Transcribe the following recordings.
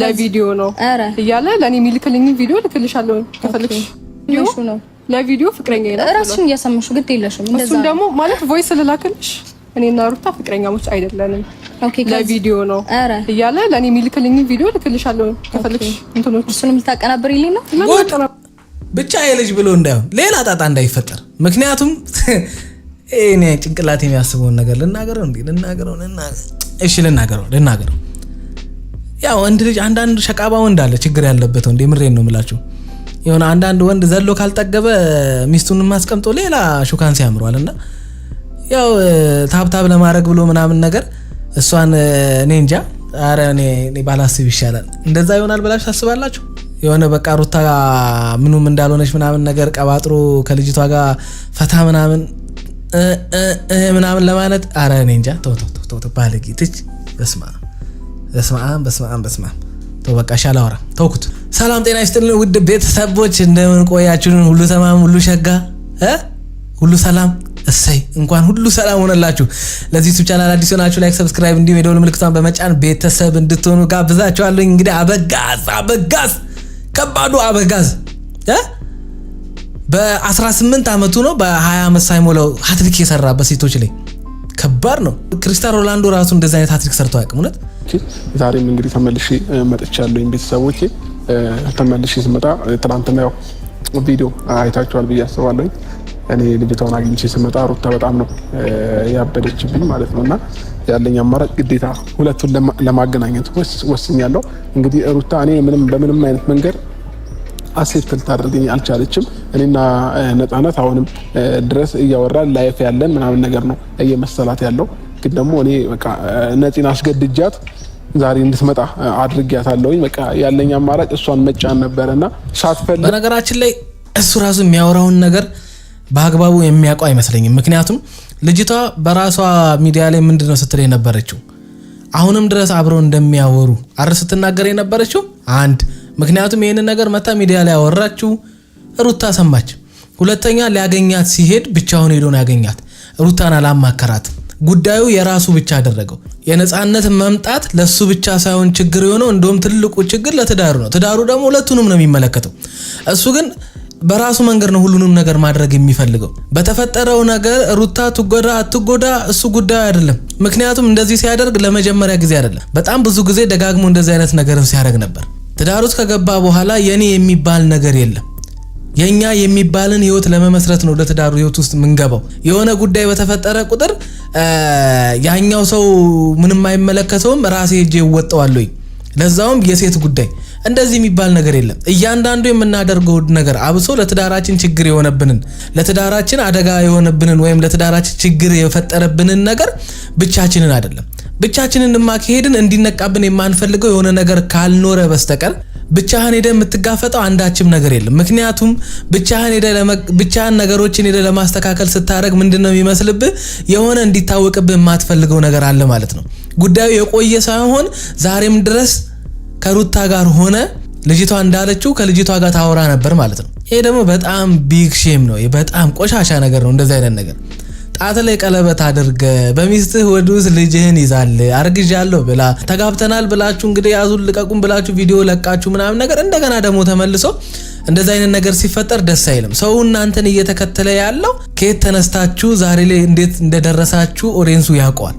ለቪዲዮ ነው እያለ ለኔ የሚልክልኝ ቪዲዮ ልክልሻለሁ ከፈልክሽ ነው ለቪዲዮ ፍቅረኛ ነው ራስሽን እያሰማሽ ግን ትይለሽም እንደዛ እሱም ደግሞ ማለት ቮይስ ልላክልሽ እኔና ሩታ ፍቅረኛሞች አይደለንም ለቪዲዮ ነው እያለ ለኔ የሚልክልኝ ቪዲዮ ልክልሻለሁ ከፈልክሽ እንትኖች እሱንም ልታቀናብሪልኝ ነው ብቻ የልጅ ብሎ እንዳይሆን ሌላ ጣጣ እንዳይፈጠር ምክንያቱም እኔ ጭንቅላት የሚያስበውን ነገር ልናገረው እሺ ልናገረው ያው ወንድ ልጅ አንዳንድ ሸቃባ ወንድ አለ ችግር ያለበት ወንድ ምሬን ነው የምላችሁ የሆነ አንዳንድ ወንድ ዘሎ ካልጠገበ ሚስቱን ማስቀምጦ ሌላ ሹካን ሲያምሯልና ያው ታብታብ ለማድረግ ብሎ ምናምን ነገር እሷን እኔ እንጃ አረ እኔ ባላስብ ይሻላል እንደዛ ይሆናል ብላችሁ ታስባላችሁ የሆነ በቃ ሩታ ምኑም እንዳልሆነች ምናምን ነገር ቀባጥሮ ከልጅቷ ጋር ፈታ ምናምን ለማለት አረ እኔ እንጃ ተው ባለጌ ትች በስመ አብ ተው በቃ ሻላውራ ተውኩት ሰላም ጤና ይስጥልን ውድ ቤተሰቦች እንደምን ቆያችሁን ሁሉ ተማም ሁሉ ሸጋ ሁሉ ሰላም እሰይ እንኳን ሁሉ ሰላም ሆነላችሁ ለዚህ ዩቲዩብ ቻናል አዲስ ሆናችሁ ላይክ ሰብስክራይብ እንዲሁም የደወል ምልክቱን በመጫን ቤተሰብ እንድትሆኑ ጋብዛችኋለሁ እንግዲህ አበጋዝ ከባዱ አበጋዝ በ18 አመቱ ነው በ20 አመት ሳይሞላው ሃትሪክ የሰራ በሴቶች ላይ ከባድ ነው ክሪስቲያኖ ሮናልዶ ራሱ እንደዛ አይነት ሃትሪክ ሰርቶ አያውቅም እውነት ዛሬም እንግዲህ ተመልሼ መጥቻለሁ ቤተሰቦቼ ተመልሼ ስመጣ ትናንትና ያው ቪዲዮ አይታችኋል ብዬ አስባለሁ እኔ ልጅቷን አግኝቼ ስመጣ ሩታ በጣም ነው ያበደችብኝ ማለት ነውና ያለኝ አማራጭ ግዴታ ሁለቱን ለማገናኘት ወስኛለሁ እንግዲህ ሩታ እኔ በምንም አይነት መንገድ አሴፕት ልታደርገኝ አልቻለችም እኔና ነፃነት አሁንም ድረስ እያወራን ላይፍ ያለን ምናምን ነገር ነው እየመሰላት ያለው ግን ደግሞ እኔ በቃ ነፂን አስገድጃት ዛሬ እንድትመጣ አድርጊያታለሁኝ በቃ ያለኝ አማራጭ እሷን መጫን ነበርና ሳትፈልግ በነገራችን ላይ እሱ ራሱ የሚያወራውን ነገር በአግባቡ የሚያውቀው አይመስለኝም ምክንያቱም ልጅቷ በራሷ ሚዲያ ላይ ምንድነው ስትል የነበረችው አሁንም ድረስ አብረው እንደሚያወሩ አርስ ስትናገር የነበረችው አንድ ምክንያቱም ይሄንን ነገር መታ ሚዲያ ላይ ያወራችው ሩታ ሰማች ሁለተኛ ሊያገኛት ሲሄድ ብቻውን ሄዶ ነው ያገኛት ሩታን አላማከራት ጉዳዩ የራሱ ብቻ አደረገው የነፃነት መምጣት ለሱ ብቻ ሳይሆን ችግር የሆነው እንደውም ትልቁ ችግር ለትዳሩ ነው ትዳሩ ደግሞ ሁለቱንም ነው የሚመለከተው እሱ ግን በራሱ መንገድ ነው ሁሉንም ነገር ማድረግ የሚፈልገው በተፈጠረው ነገር ሩታ አትጎዳ እሱ ጉዳዩ አይደለም ምክንያቱም እንደዚህ ሲያደርግ ለመጀመሪያ ጊዜ አይደለም በጣም ብዙ ጊዜ ደጋግሞ እንደዚህ አይነት ነገር ሲያደርግ ነበር ትዳሩት ከገባ በኋላ የኔ የሚባል ነገር የለም የኛ የሚባልን ህይወት ለመመስረት ነው ወደ ትዳሩ ህይወት ውስጥ ምንገባው የሆነ ጉዳይ በተፈጠረ ቁጥር ያኛው ሰው ምንም አይመለከተውም ራሴ ሄጄ ወጣዋለሁ ለዛውም የሴት ጉዳይ እንደዚህ የሚባል ነገር የለም እያንዳንዱ የምናደርገው ነገር አብሶ ለትዳራችን ችግር የሆነብንን ለትዳራችን አደጋ የሆነብንን ወይም ለትዳራችን ችግር የፈጠረብንን ነገር ብቻችንን አይደለም ብቻችንን ማከሄድን እንዲነቃብን የማንፈልገው የሆነ ነገር ካልኖረ በስተቀር ብቻህን ሄደ የምትጋፈጠው አንዳችም ነገር የለም ምክንያቱም ብቻህን ነገሮችን ሄደ ለማስተካከል ስታረግ ምንድነው የሚመስልብህ የሆነ እንዲታወቅብህ የማትፈልገው ነገር አለ ማለት ነው ጉዳዩ የቆየ ሳይሆን ዛሬም ድረስ ከሩታ ጋር ሆነ ልጅቷ እንዳለችው ከልጅቷ ጋር ታወራ ነበር ማለት ነው ይሄ ደግሞ በጣም ቢግ ሼም ነው በጣም ቆሻሻ ነገር ነው እንደዛ አይነት ነገር ጣት ላይ ቀለበት አድርገ በሚስትህ ወዱስ ልጅህን ይዛል አርግጃለሁ ብላ ተጋብተናል ብላችሁ እንግዲህ ያዙን ልቀቁን ብላችሁ ቪዲዮ ለቃችሁ ምናምን ነገር እንደገና ደግሞ ተመልሶ እንደዛ አይነት ነገር ሲፈጠር ደስ አይልም ሰው እናንተን እየተከተለ ያለው ከየት ተነስታችሁ ዛሬ ላይ እንዴት እንደደረሳችሁ ኦዲየንሱ ያውቀዋል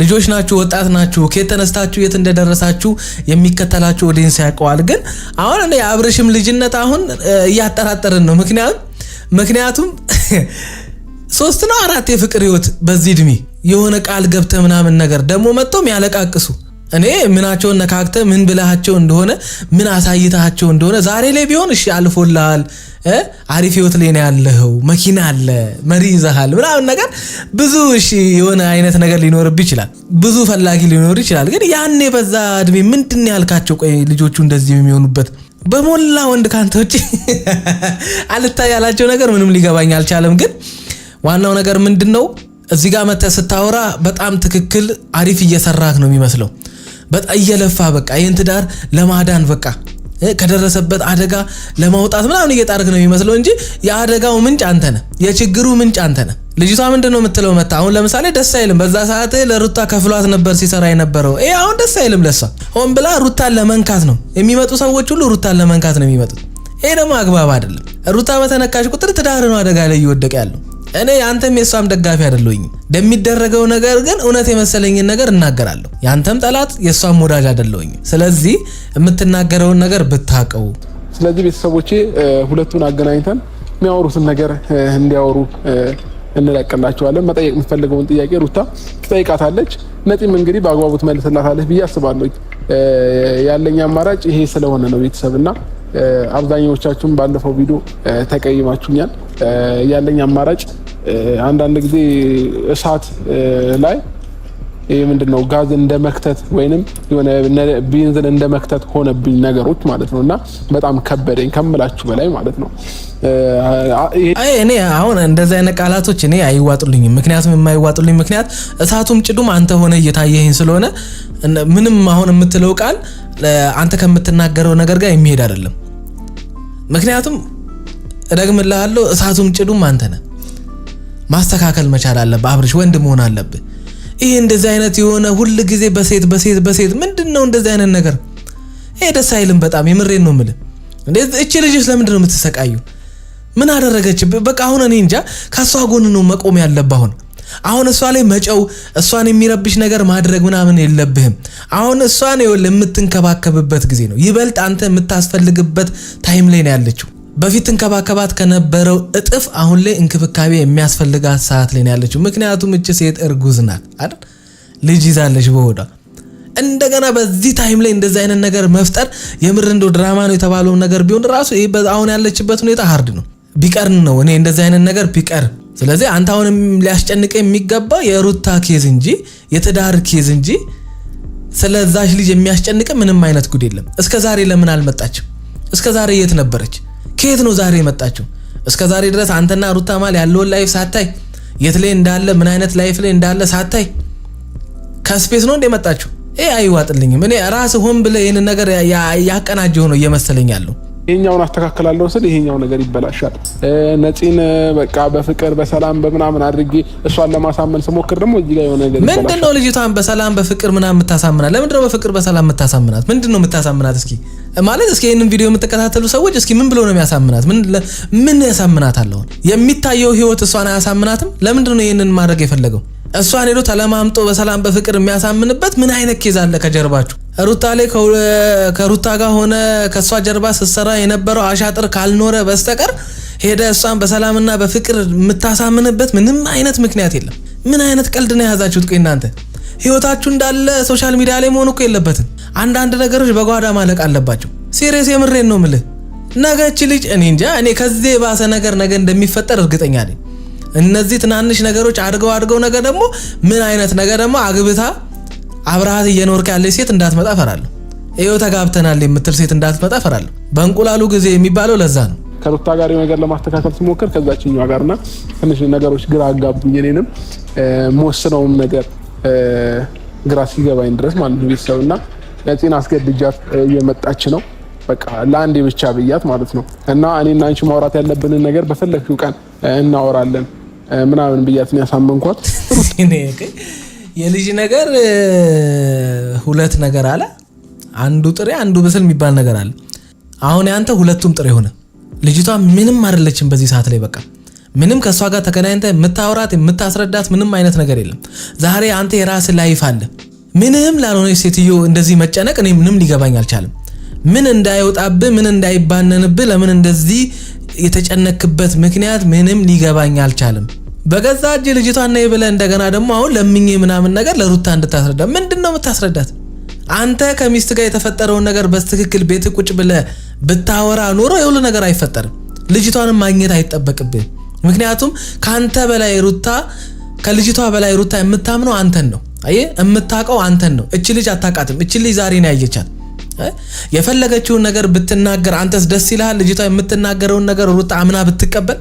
ልጆች ናችሁ ወጣት ናችሁ ከየት ተነስታችሁ የት እንደደረሳችሁ የሚከተላችሁ ኦዲየንስ ያውቀዋል ግን አሁን እኔ አብርሽም ልጅነት አሁን እያጠራጠርን ነው ምክንያቱም 3 ነው 4 የፍቅር ህይወት በዚህ እድሜ የሆነ ቃል ገብተ ምናምን ነገር ደግሞ መጥቶም ያለቃቅሱ እኔ ምናቸውን ነካክተ ምን ብለሃቸው እንደሆነ ምን አሳይታቸው እንደሆነ ዛሬ ላይ ቢሆን እሺ አልፎላል አሪፍ ህይወት ላይ ነው ያለው መኪና አለ መሪ ይዘሃል ምናምን ነገር ብዙ እሺ የሆነ አይነት ነገር ሊኖርብ ይችላል ብዙ ፈላጊ ሊኖር ይችላል ግን ያኔ በዛ እድሜ ምንድነው ያልካቸው ቆይ ልጆቹ እንደዚህ የሚሆኑበት በሞላ ወንድ ካንተውጪ አልታያላቸው ነገር ምንም ሊገባኝ አልቻለም ግን ዋናው ነገር ምንድነው እዚህ ጋር መተ ስታወራ በጣም ትክክል አሪፍ እየሰራክ ነው የሚመስለው በጣም እየለፋ በቃ ይሄን ትዳር ለማዳን በቃ ከደረሰበት አደጋ ለማውጣት ምናምን እየጣርክ ነው የሚመስለው እንጂ የአደጋው ምንጭ አንተ ነህ፣ የችግሩ ምንጭ አንተ ነህ። ልጅቷ ምንድነው የምትለው መጣ አሁን ለምሳሌ ደስ አይልም። በዛ ሰዓት ለሩታ ከፍሏት ነበር ሲሰራ የነበረው። አሁን ደስ አይልም ለሷ። ሆን ብላ ሩታን ለመንካት ነው የሚመጡ ሰዎች ሁሉ ሩታን ለመንካት ነው የሚመጡት። ይሄ ደግሞ አግባብ አይደለም። ሩታ በተነካሽ ቁጥር ትዳር ነው አደጋ ላይ እየወደቀ ያለው። እኔ አንተም የሷም ደጋፊ አይደለሁኝ። እንደሚደረገው ነገር ግን እውነት የመሰለኝን ነገር እናገራለሁ። ያንተም ጠላት የሷም ወዳጅ አይደለሁኝ። ስለዚህ የምትናገረውን ነገር ብታቀው። ስለዚህ ቤተሰቦቼ ሁለቱን አገናኝተን የሚያወሩትን ነገር እንዲያወሩ እንለቅላቸዋለን። መጠየቅ የምትፈልገውን ጥያቄ ሩታ ትጠይቃታለች። ነፂም እንግዲህ በአግባቡ ትመልስላታለች ብዬ አስባለሁ። ያለኝ አማራጭ ይሄ ስለሆነ ነው ቤተሰብና አብዛኛዎቻችሁም ባለፈው ቪዲዮ ተቀይማችሁኛል። ያለኝ አማራጭ አንዳንድ ጊዜ እሳት ላይ ይሄ ምንድነው ጋዝ እንደመክተት ወይንም የሆነ ቤንዚን እንደመክተት ሆነብኝ ነገሮች ማለት ነውና በጣም ከበደኝ ከምላችሁ በላይ ማለት ነው። እኔ አሁን እንደዚህ አይነት ቃላቶች እኔ አይዋጡልኝም። ምክንያቱም የማይዋጡልኝ ምክንያት እሳቱም ጭዱም አንተ ሆነ እየታየኸኝ ስለሆነ ምንም አሁን የምትለው ቃል አንተ ከምትናገረው ነገር ጋር የሚሄድ አይደለም። ምክንያቱም እደግምልሃለሁ እሳቱም ጭዱም አንተ ነህ። ማስተካከል መቻል አለብህ አብርሽ፣ ወንድ መሆን አለብህ። ይሄ እንደዚህ አይነት የሆነ ሁሉ ጊዜ በሴት ምንድነው እንደዚህ አይነት ነገር? ይሄ ደስ አይልም በጣም የምሬን ነው የምልህ። እቺ ልጅስ ለምንድን ነው የምትሰቃዩ? ምን አደረገች? በቃ አሁን እኔ እንጃ ከሷ ጎን ነው መቆም ያለብህ። አሁን እሷ ላይ መጨው እሷን የሚረብሽ ነገር ማድረግ ምናምን የለብህም። አሁን እሷን የምትንከባከብበት ጊዜ ነው። ይበልጥ አንተ የምታስፈልግበት ታይም ላይ ነው ያለችው። በፊት እንከባከባት ከነበረው እጥፍ አሁን ላይ እንክብካቤ የሚያስፈልጋት ሰዓት ላይ ነው ያለችው። ምክንያቱም እቺ ሴት እርጉዝ ናት አይደል? ልጅ ይዛለች በሆዷ። እንደገና በዚህ ታይም ላይ እንደዚህ አይነት ነገር መፍጠር የምር እንደው ድራማ ነው የተባለው ነገር ቢሆን ራሱ ይሄ አሁን ያለችበት ሁኔታ ሃርድ ነው። ቢቀርን ነው እኔ እንደዚህ አይነት ነገር ቢቀር። ስለዚህ አንተ አሁንም ሊያስጨንቅ የሚገባ የሩታ ኬዝ እንጂ የትዳር ኬዝ እንጂ ስለዛሽ ልጅ የሚያስጨንቅ ምንም አይነት ጉድ የለም። እስከ ዛሬ ለምን አልመጣችም? እስከ ዛሬ የት ነበረች? ከየት ነው ዛሬ የመጣችው? እስከ ዛሬ ድረስ አንተና ሩታ ማል ያለውን ላይፍ ሳታይ፣ የት ላይ እንዳለ ምን አይነት ላይፍ ላይ እንዳለ ሳታይ ከስፔስ ነው እንደመጣችው። አይዋጥልኝም። እኔ ራስ ሆን ብለ ይሄን ነገር ያቀናጀው ነው እየመሰለኝ ያለው። ይሄኛውን አስተካክላለሁ ስል ይሄኛው ነገር ይበላሻል። ነፂን በቃ በፍቅር በሰላም በመናምን አድርጌ እሷን ለማሳመን ስሞክር ደግሞ እዚህ ጋር የሆነ ነገር ይበላሻል። ምንድነው ልጅቷን በሰላም በፍቅር ምናምን የምታሳምናት? ለምንድነው በፍቅር በሰላም የምታሳምናት? ምንድነው የምታሳምናት? እስኪ ማለት እስኪ ይሄንን ቪዲዮ የምትከታተሉ ሰዎች እስኪ ምን ብሎ ነው የሚያሳምናት? ምን ያሳምናታል? አሁን የሚታየው ህይወት እሷን አያሳምናትም? ለምንድነው ይሄንን ማድረግ የፈለገው? እሷን ሄዶ ተለማምጦ በሰላም በፍቅር የሚያሳምንበት ምን አይነት ኬዝ አለ ከጀርባችሁ? ሩታ ላይ ከሩታ ጋር ሆነ ከሷ ጀርባ ስትሰራ የነበረው አሻጥር ካልኖረ በስተቀር ሄደ እሷን በሰላምና በፍቅር የምታሳምንበት ምንም አይነት ምክንያት የለም። ምን አይነት ቀልድ ነው የያዛችሁት? ቆይ እናንተ ህይወታችሁ እንዳለ ሶሻል ሚዲያ ላይ መሆን እኮ የለበትም። አንዳንድ ነገሮች በጓዳ ማለቅ አለባቸው። ሲሪየስ የምሬን ነው የምልህ። ነገች ልጅ እኔ እንጃ እኔ ከዚህ የባሰ ነገር ነገ እንደሚፈጠር እርግጠኛ ነኝ። እነዚህ ትናንሽ ነገሮች አድርገው ነገር ደግሞ ምን አይነት ነገር ደግሞ አግብታ አብራሃት እየኖርክ ያለች ሴት እንዳትመጣ ፈራለሁ። ይሄው ተጋብተናል የምትል ሴት እንዳትመጣ ፈራለሁ። በእንቁላሉ ጊዜ የሚባለው ለዛ ነው። ከሩታ ጋር ነገር ለማስተካከል ስሞክር ከዛችኛው ጋርና ትንሽ ነገሮች ግራ አጋቡኝ። እኔንም ሞስነውም ነገር ግራ ሲገባኝ ድረስ ማለት ነው። ቤተሰብና ነፂን አስገድጃት እየመጣች ነው። በቃ ለአንዴ ብቻ ብያት ማለት ነው። እና እኔና አንቺ ማውራት ያለብንን ነገር በፈለግሽው ቀን እናወራለን ምናምን ብያት ነው ያሳመንኳት። የልጅ ነገር ሁለት ነገር አለ። አንዱ ጥሬ አንዱ ብስል የሚባል ነገር አለ። አሁን ያንተ ሁለቱም ጥሬ ሆነ። ልጅቷ ምንም አይደለችም በዚህ ሰዓት ላይ። በቃ ምንም ከሷ ጋር ተገናኝተህ የምታወራት የምታስረዳት ምንም አይነት ነገር የለም። ዛሬ አንተ የራስ ላይፍ አለ። ምንም ላልሆነች ሴትዮ እንደዚህ መጨነቅ እኔ ምንም ሊገባኝ አልቻለም። ምን እንዳይወጣብህ ምን እንዳይባነንብህ ለምን እንደዚህ የተጨነክበት ምክንያት ምንም ሊገባኝ አልቻለም። በገዛ እጅ ልጅቷን ነው ብለህ እንደገና ደግሞ አሁን ለምኜ ምናምን ነገር ለሩታ እንድታስረዳ ምንድነው የምታስረዳት? አንተ ከሚስት ጋር የተፈጠረውን ነገር በትክክል ቤት ቁጭ ብለህ ብታወራ ኖሮ የሁሉ ነገር አይፈጠርም። ልጅቷንም ማግኘት አይጠበቅብህ። ምክንያቱም ካንተ በላይ ሩታ ከልጅቷ በላይ ሩታ የምታምነው አንተን ነው። አየህ የምታውቀው አንተን ነው። እቺ ልጅ አታውቃትም። እቺ ልጅ ዛሬ ነው ያየቻት። የፈለገችውን ነገር ብትናገር አንተስ ደስ ይልሃል? ልጅቷ የምትናገረውን ነገር ሩታ አምና ብትቀበል?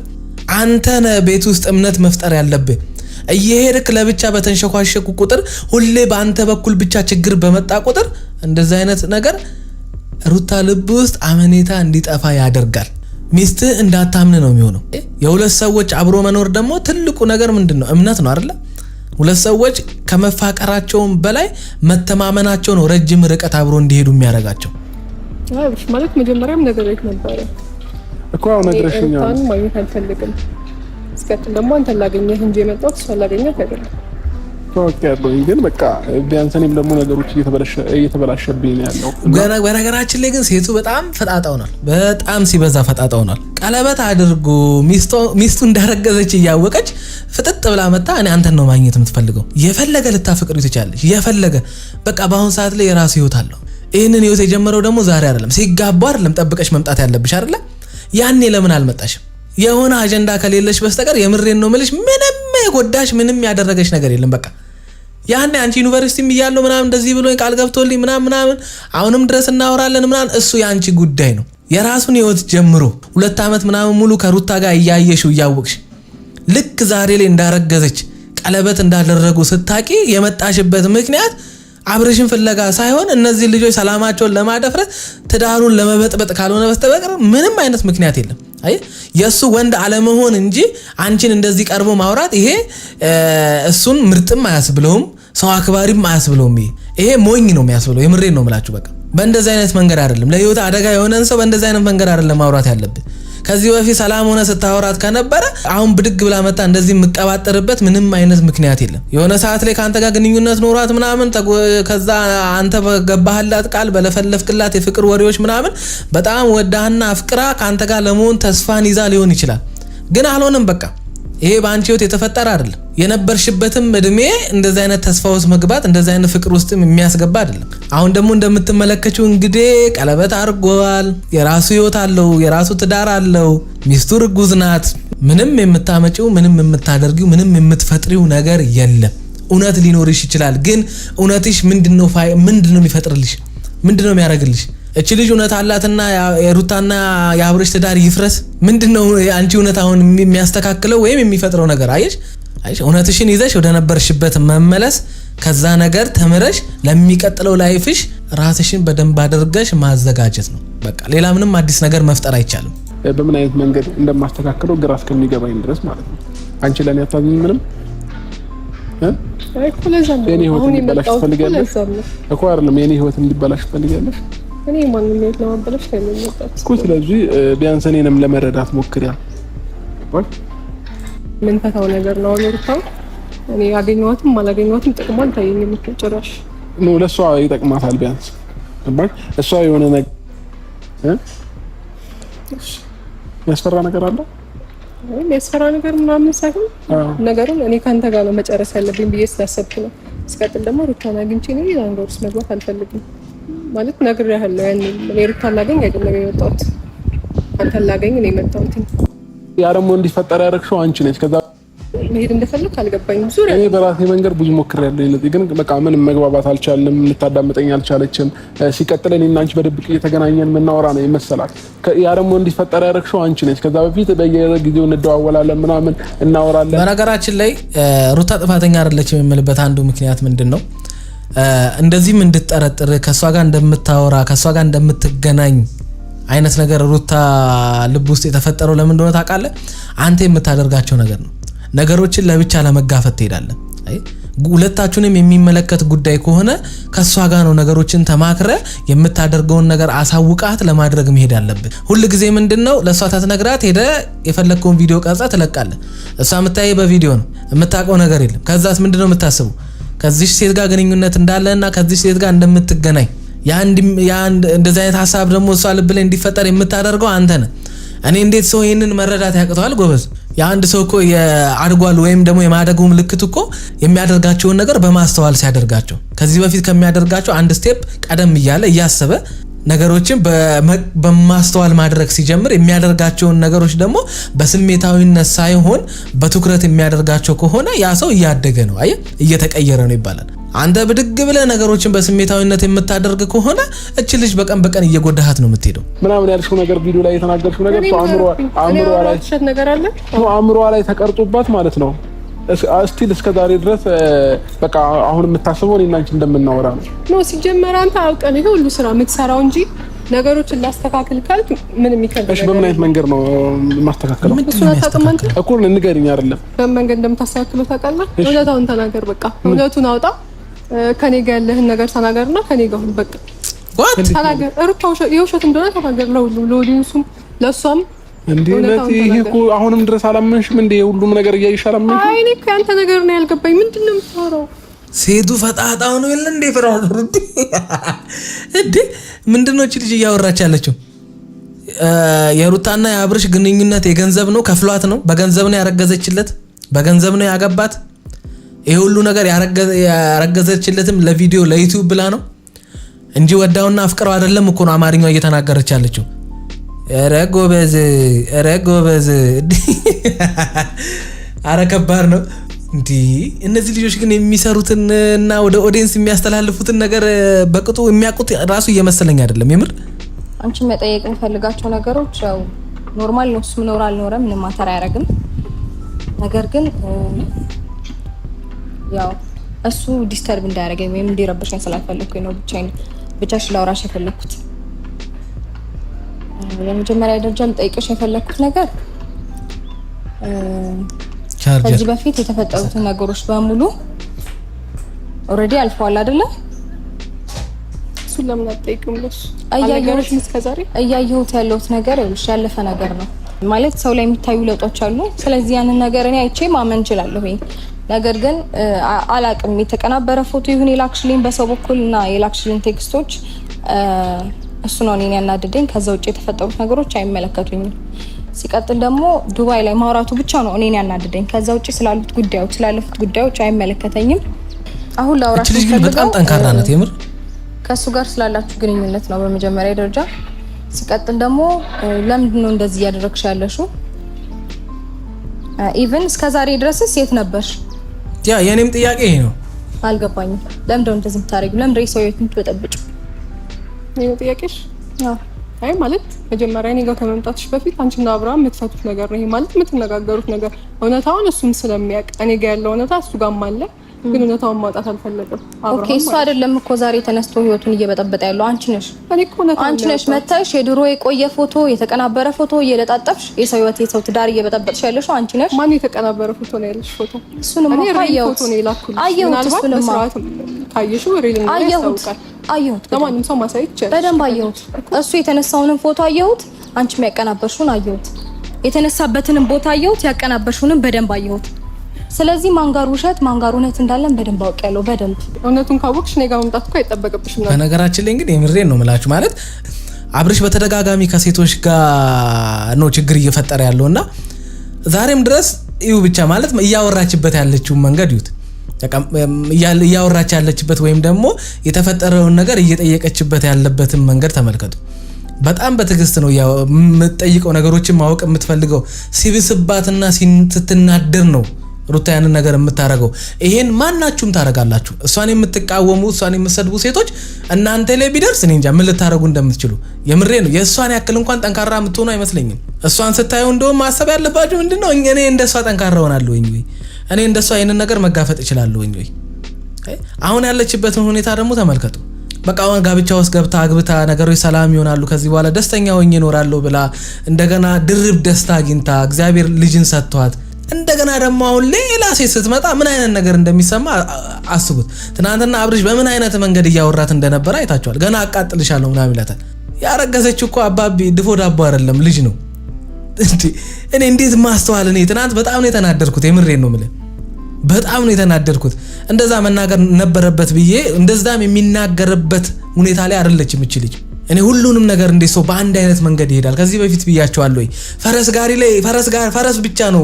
አንተ ነህ ቤት ውስጥ እምነት መፍጠር ያለብህ። እየሄድክ ለብቻ በተንሸኳሸኩ ቁጥር ሁሌ በአንተ በኩል ብቻ ችግር በመጣ ቁጥር እንደዚህ አይነት ነገር ሩታ ልብ ውስጥ አመኔታ እንዲጠፋ ያደርጋል። ሚስት እንዳታምን ነው የሚሆነው። የሁለት ሰዎች አብሮ መኖር ደግሞ ትልቁ ነገር ምንድነው? እምነት ነው አይደል? ሁለት ሰዎች ከመፋቀራቸውም በላይ መተማመናቸው ነው ረጅም ርቀት አብሮ እንዲሄዱ የሚያደርጋቸው። አብሽ ማለት መጀመሪያም ነገር ላይ ነበር እኮ አሁን ነገርሽኛ ታን ማግኘት አልፈልግም። እስከት ደግሞ አንተ ላገኘህ እንጂ የመጣሁት እሷ ላገኘህ አይደለም። ያለውኝ ግን በቃ ቢያንስ እኔም ደግሞ ነገሮች እየተበላሸብኝ ነው ያለው። በነገራችን ላይ ግን ሴቱ በጣም ፈጣጣውናል፣ በጣም ሲበዛ ፈጣጣውናል። ቀለበት አድርጎ ሚስቱ እንዳረገዘች እያወቀች ፍጥጥ ብላ መጣ። እኔ አንተን ነው ማግኘት የምትፈልገው። የፈለገ ልታፈቅሩ ትችላለች፣ የፈለገ በቃ በአሁን ሰዓት ላይ የራሱ ህይወት አለው። ይህንን ህይወት የጀመረው ደግሞ ዛሬ አይደለም፣ ሲጋቡ አይደለም ጠብቀሽ መምጣት ያለብሽ አይደለ? ያኔ ለምን አልመጣሽም? የሆነ አጀንዳ ከሌለሽ በስተቀር የምሬን ነው የምልሽ፣ ምንም የጎዳሽ ምንም ያደረገሽ ነገር የለም። በቃ ያኔ አንቺ ዩኒቨርሲቲም እያለሁ ምናምን እንደዚህ ብሎኝ ቃል ገብቶልኝ ምናምን አሁንም ድረስ እናወራለን ምናምን፣ እሱ የአንቺ ጉዳይ ነው። የራሱን ህይወት ጀምሮ 2 ዓመት ምናምን ሙሉ ከሩታ ጋር እያየሽው እያወቅሽ ልክ ዛሬ ላይ እንዳረገዘች ቀለበት እንዳደረጉ ስታቂ የመጣሽበት ምክንያት አብረሽን ፍለጋ ሳይሆን እነዚህ ልጆች ሰላማቸውን ለማደፍረት ትዳሩን ለመበጥበጥ ካልሆነ በስተቀር ምንም አይነት ምክንያት የለም። አይ የሱ ወንድ አለመሆን እንጂ አንቺን እንደዚህ ቀርቦ ማውራት ይሄ እሱን ምርጥም አያስብለውም፣ ሰው አክባሪም አያስብለውም። ይሄ ሞኝ ነው የሚያስብለው። የምሬን ነው የምላችሁ። በቃ በእንደዚህ አይነት መንገድ አይደለም ለህይወት አደጋ የሆነን ሰው በእንደዚህ አይነት መንገድ አይደለም ማውራት ያለብን። ከዚህ በፊት ሰላም ሆነ ስታወራት ከነበረ አሁን ብድግ ብላ መጣ እንደዚህ የምቀባጠርበት ምንም አይነት ምክንያት የለም። የሆነ ሰዓት ላይ ካንተ ጋር ግንኙነት ኖሯት ምናምን ከዛ አንተ በገባህላት ቃል በለፈለፍክላት የፍቅር ወሬዎች ምናምን በጣም ወዳህና አፍቅራ ካንተ ጋር ለመሆን ተስፋን ይዛ ሊሆን ይችላል። ግን አልሆነም። በቃ ይሄ በአንቺ ህይወት የተፈጠረ አይደለም። የነበርሽበትም እድሜ እንደዚህ አይነት ተስፋ ውስጥ መግባት እንደዚህ አይነት ፍቅር ውስጥ የሚያስገባ አይደለም። አሁን ደግሞ እንደምትመለከችው እንግዲህ ቀለበት አድርጓል። የራሱ ህይወት አለው፣ የራሱ ትዳር አለው። ሚስቱ ርጉዝ ናት። ምንም የምታመጪው ምንም የምታደርጊው ምንም የምትፈጥሪው ነገር የለም። እውነት ሊኖርሽ ይችላል፣ ግን እውነትሽ ምንድነው የሚፈጥርልሽ? ምንድነው የሚያደርግልሽ? እቺ ልጅ እውነት አላትና የሩታና የአብርሽ ትዳር ይፍረስ? ምንድነው አንቺ እውነት አሁን የሚያስተካክለው ወይም የሚፈጥረው ነገር? አይሽ እውነትሽን ይዘሽ ወደ ነበርሽበት መመለስ፣ ከዛ ነገር ተምረሽ ለሚቀጥለው ላይፍሽ ራስሽን በደንብ አድርገሽ ማዘጋጀት ነው። በቃ ሌላ ምንም አዲስ ነገር መፍጠር አይቻልም። በምን አይነት መንገድ እንደማስተካክለው ግራ እስከሚገባኝ ድረስ ማለት ነው። አንቺ ለኔ አታዝኝ ምንም እኮ ለዛም ነው የኔ ህይወት እንዲበላሽ ትፈልጊያለሽ እኮ አይደለም? የኔ ህይወት እንዲበላሽ ትፈልጊያለሽ? እኔ ማንንም ህይወት ለማበላሽ አይመጣም እኮ። ስለዚህ ቢያንስ እኔንም ለመረዳት ሞክሪያ። ምን ፈታው ነገር ነው ሩታው። እኔ ያገኘኋትም አላገኘኋትም ጥቅም አልታየኝም እኮ ጭራሽ ነው። ለሷ ይጠቅማታል ቢያንስ እሷ የሆነ ነገር ያስፈራ ነገር አለ። ያስፈራ ነገር ምናምን ሳይሆን ነገሩን እኔ ካንተ ጋር ነው መጨረስ ያለብኝ ብዬ ስላሰብኩ ነው። እስከጥል ደግሞ ሩታን አግኝቼ ነው አንገር ውስጥ መግባት አልፈልግም ማለት ነግሬሃለሁ። ያኔ እኔ ሩታን ላገኝ አይደለም የመጣሁት፣ አንተን ላገኝ ነው የመጣሁት። ያ ደግሞ እንዲፈጠር ያደረግሽው አንቺ ነሽ። ከዛ መሄድ እንደፈለክ አልገባኝም። ዙሪያ እኔ በራሴ መንገድ ብዙ ሞክሬያለሁ። ለዚህ ግን በቃ ምንም መግባባት አልቻልንም። ልታዳምጠኝ አልቻለችም። ሲቀጥል እኔና አንቺ በድብቅ እየተገናኘን የምናወራ ነው የመሰላት። ያ ደግሞ እንዲፈጠር ያደረግሽው አንቺ ነሽ። ከዛ በፊት በየጊዜው እንደዋወላለን ምናምን እናወራለን። በነገራችን ላይ ሩታ ጥፋተኛ አይደለችም የምልበት አንዱ ምክንያት ምንድነው? እንደዚህም እንድትጠረጥር ከሷ ጋር እንደምታወራ ከሷ ጋር እንደምትገናኝ አይነት ነገር ሩታ ልብ ውስጥ የተፈጠረው ለምን እንደሆነ ታውቃለህ? አንተ የምታደርጋቸው ነገር ነው። ነገሮችን ለብቻ ለመጋፈጥ ትሄዳለህ። አይ ሁለታችሁንም የሚመለከት ጉዳይ ከሆነ ከሷ ጋር ነው ነገሮችን ተማክረ የምታደርገውን ነገር አሳውቃት ለማድረግ መሄድ አለብህ። ሁሉ ጊዜ ምንድነው ለሷ ታትነግራት ሄደ የፈለከውን ቪዲዮ ቀርጻ ትለቃለህ። እሷ የምታይ በቪዲዮ ነው፣ የምታውቀው ነገር የለም። ከዛስ ምንድነው የምታስበው? ከዚህ ሴት ጋር ግንኙነት እንዳለና ከዚህ ሴት ጋር እንደምትገናኝ ያን እንደዚህ አይነት ሐሳብ ደግሞ እሷ ልብ ላይ እንዲፈጠር የምታደርገው አንተ ነህ። እኔ እንዴት ሰው ይሄንን መረዳት ያቅተዋል? ጎበዝ የአንድ ሰው እኮ የአድጓል ወይም ደግሞ የማደጉ ምልክት እኮ የሚያደርጋቸውን ነገር በማስተዋል ሲያደርጋቸው ከዚህ በፊት ከሚያደርጋቸው አንድ ስቴፕ ቀደም እያለ እያሰበ ነገሮችን በማስተዋል ማድረግ ሲጀምር የሚያደርጋቸውን ነገሮች ደግሞ በስሜታዊነት ሳይሆን በትኩረት የሚያደርጋቸው ከሆነ ያ ሰው እያደገ ነው፣ አይ እየተቀየረ ነው ይባላል። አንተ ብድግ ብለህ ነገሮችን በስሜታዊነት የምታደርግ ከሆነ እቺ ልጅ በቀን በቀን እየጎዳሃት ነው የምትሄደው። ምናምን ያልሽው ነገር ቪዲዮ ላይ የተናገርሽው ነገር አእምሮዋ ላይ ተቀርጾባት ማለት ነው። እስቲል እስከ ዛሬ ድረስ በቃ አሁን የምታስበው እኔና አንቺ እንደምናወራ ነው። ሲጀመር አንተ አውቀህ ነው ሁሉ ስራ የምትሰራው እንጂ ነገሮችን ላስተካክል ካልክ ምንም ይከብዳል። እሺ በምን አይነት መንገድ ነው ማስተካከለው? እሱን አታውቅም አንተ እኮ ንገሪኝ። አይደለም በምን መንገድ እንደምታስተካክለው ታውቃለህ? እውነታውን ተናገር በቃ እውነቱን አውጣ። ከኔ ጋር ያለህን ነገር ተናገርና ከኔ ጋር ሁን በቃ ተናገር። ሩታ የውሸት እንደሆነ ተናገር ለሁሉም፣ ለኦዲየንሱም ለሷም። እንዴት ይሄ እኮ አሁንም ድረስ አላመንሽም እንዴ? ሁሉም ነገር እያየሽ አላመንሽም? አይ እኔ እኮ ያንተ ነገር ነው ያልገባኝ። ምንድነው የምታወራው? ሴቱ ፈጣጣው ነው ይል እንዴ? ፍራው እንዴ ምንድነው እቺ ልጅ እያወራች ያለችው? የሩታና የአብርሽ ግንኙነት የገንዘብ ነው፣ ከፍሏት ነው፣ በገንዘብ ነው ያረገዘችለት፣ በገንዘብ ነው ያገባት። ይሄ ሁሉ ነገር ያረገዘችለትም ለቪዲዮ ለዩቲዩብ ብላ ነው እንጂ ወዳውና አፍቅረው አይደለም እኮ ነው አማርኛው እየተናገረች ያለችው። ኧረ ጎበዝ ኧረ ከባድ ነው እንዴ! እነዚህ ልጆች ግን የሚሰሩትን እና ወደ ኦዲየንስ የሚያስተላልፉትን ነገር በቅጡ የሚያውቁት ራሱ እየመሰለኝ አይደለም። የምር አንቺ መጠየቅ የምፈልጋቸው ነገሮች ያው ኖርማል ነው። እሱም ኖር አልኖረ ምንም ማተር አያደርግም። ነገር ግን ያው እሱ ዲስተርብ እንዳያደርገኝ ወይም እንዲረብሽኝ ስላልፈለኩኝ ነው ብቻሽ ላውራሽ የፈለኩት። በመጀመሪያ ደረጃ ልጠይቅሽ የፈለኩት ነገር ከዚህ በፊት የተፈጠሩትን ነገሮች በሙሉ ኦሬዲ አልፈዋል አይደለ? እሱ ለምን አትጠይቅም? ለሱ እያየሁት ያለሁት ነገር ያለፈ ነገር ነው ማለት ሰው ላይ የሚታዩ ለውጦች አሉ። ስለዚህ ያንን ነገር እኔ አይቼ ማመን እችላለሁ። ነገር ግን አላቅም የተቀናበረ ፎቶ ይሁን የላክሽልኝ በሰው በኩልና የላክሽልኝ ቴክስቶች እሱ ነው እኔን ያናደደኝ። ከዛ ውጭ የተፈጠሩት ነገሮች አይመለከቱኝም። ሲቀጥል ደግሞ ዱባይ ላይ ማውራቱ ብቻ ነው እኔን ያናደደኝ። ከዛ ውጭ ስላሉት ጉዳዮች ስላለፉት ጉዳዮች አይመለከተኝም። አሁን ላውራሽ በጣም ጠንካራ ናት የምር። ከሱ ጋር ስላላችሁ ግንኙነት ነው በመጀመሪያ ደረጃ። ሲቀጥል ደግሞ ለምንድን ነው እንደዚህ እያደረግሽ ያለሽው? ኢቭን እስከዛሬ ድረስስ የት ነበርሽ? ያ የኔም ጥያቄ ይሄ ነው። አልገባኝም። ለምንድን ነው እንደዚህ የምታደርጊው? ለምንድን ነው ሰው የምትበጠብጪው? ይሄ ጥያቄሽ? አይ ማለት መጀመሪያ እኔ ጋር ከመምጣትሽ በፊት አንቺና አብርሃም የምትፈቱት ነገር ነው። ይሄ ማለት የምትነጋገሩት ነገር እውነታውን እሱም ስለሚያውቅ እኔ ጋር ያለው እውነታ እሱ ጋርም አለ፣ ግን እውነታውን ማውጣት አልፈለገም። ኦኬ እሱ አይደለም እኮ ዛሬ ተነስቶ ህይወቱን እየበጠበጠ ያለው አንቺ ነሽ። እኔ እኮ አንቺ ነሽ መተሽ የድሮ የቆየ ፎቶ የተቀናበረ ፎቶ እየለጣጠፍሽ የሰው ህይወት የሰው ትዳር እየበጠበጥሽ ያለሽው አንቺ ነሽ። ማን የተቀናበረ ፎቶ ነው ያለሽ? ፎቶ እሱንም አየሁት። እሱንም ካየሽው ሪል ነው ያስታውቃል። አየሁት። ለማንም ሰው ማሳየት ይችላል። በደንብ አየሁት። እሱ የተነሳውንም ፎቶ አየሁት። አንቺ የሚያቀናበርሽውን አየሁት። የተነሳበትንም ቦታ አየሁት። ያቀናበርሽውንም በደንብ አየሁት። ስለዚህ ማንጋር ውሸት ማንጋር እውነት እንዳለን በደንብ አውቄያለሁ። በደንብ እውነቱን ካወቅሽ እኔ ጋር መምጣት እኮ አይጠበቅብሽም ነበር። በነገራችን ላይ እንግዲህ የምሬን ነው የምላችሁ። ማለት አብርሽ በተደጋጋሚ ከሴቶች ጋር ነው ችግር እየፈጠረ ያለውና ዛሬም ድረስ ይሁ ብቻ ማለት እያወራችበት ያለችው መንገድ ይሁት እያወራች ያለችበት ወይም ደግሞ የተፈጠረውን ነገር እየጠየቀችበት ያለበትን መንገድ ተመልከቱ። በጣም በትዕግስት ነው የምትጠይቀው፣ ነገሮችን ማወቅ የምትፈልገው። ሲብስባትና ስትናደር ነው ሩታ ያንን ነገር የምታረገው። ይሄን ማናችሁም ታረጋላችሁ። እሷን የምትቃወሙ እሷን የምትሰድቡ ሴቶች እናንተ ላይ ቢደርስ እኔ እንጃ ምን ልታረጉ እንደምትችሉ። የምሬ ነው። የእሷን ያክል እንኳን ጠንካራ የምትሆኑ አይመስለኝም። እሷን ስታዩ እንደውም ማሰብ ያለባችሁ ምንድነው እኔ እንደሷ ጠንካራ ሆናለሁ ወይ እኔ እንደሷ ይሄንን ነገር መጋፈጥ እችላለሁ ወይ? አሁን ያለችበትን ሁኔታ ደግሞ ተመልከቱ። በቃ አሁን ጋብቻ ውስጥ ገብታ አግብታ ነገሮች ሰላም ይሆናሉ ከዚህ በኋላ ደስተኛ ሆኜ እኖራለሁ ብላ እንደገና ድርብ ደስታ አግኝታ እግዚአብሔር ልጅን ሰጥቷት እንደገና ደግሞ አሁን ሌላ ሴት ስትመጣ ምን አይነት ነገር እንደሚሰማ አስቡት። ትናንትና አብርሽ በምን አይነት መንገድ እያወራት እንደነበረ አይታችኋል። ገና አቃጥልሻለሁ ምናምን ይላታል። ያረገዘችው እኮ አባቢ ድፎ ዳቦ አይደለም ልጅ ነው። እኔ እንዴት ማስተዋል እኔ ትናንት በጣም ነው የተናደድኩት። የምሬን ነው የምልህ በጣም ነው የተናደድኩት። እንደዛ መናገር ነበረበት ብዬ እንደዛም የሚናገርበት ሁኔታ ላይ አይደለችም እቺ ልጅ። እኔ ሁሉንም ነገር እንደ ሰው በአንድ አይነት መንገድ ይሄዳል። ከዚህ በፊት ብያቸዋለሁ ወይ ፈረስ ጋሪ ላይ ፈረስ ብቻ ነው